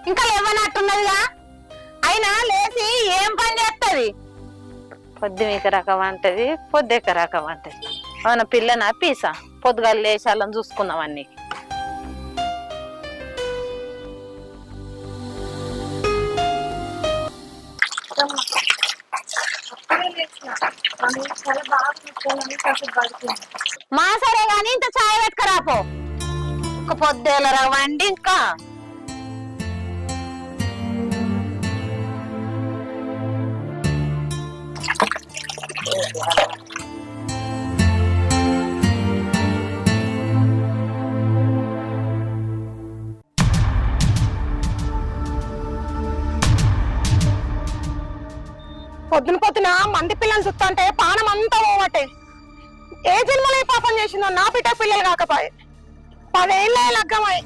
ఇంకా లేవనట్టున్నదిగా. అయినా లేచి ఏం పని చేస్తుంది? పొద్దుమిక రకం అంటది, పొద్దెక్క రకం అంటది. మన పిల్లనా పీసా పొద్దుగాల లేచాలని చూసుకుందాం అన్ని. మా సరే గాని ఇంత చాయ్ పెట్టుకురాపో. ఒక పొద్దేలరా వండి ఇంకా. పొద్దున పొద్దున మంది పిల్లలు చూస్తుంటే పానం అంతా పోవట్టే. ఏ జన్మలో పాపం చేసిందో నా బిడ్డ పిల్లలు కాకపోయే. 10 ఏళ్ళ లగ్గమై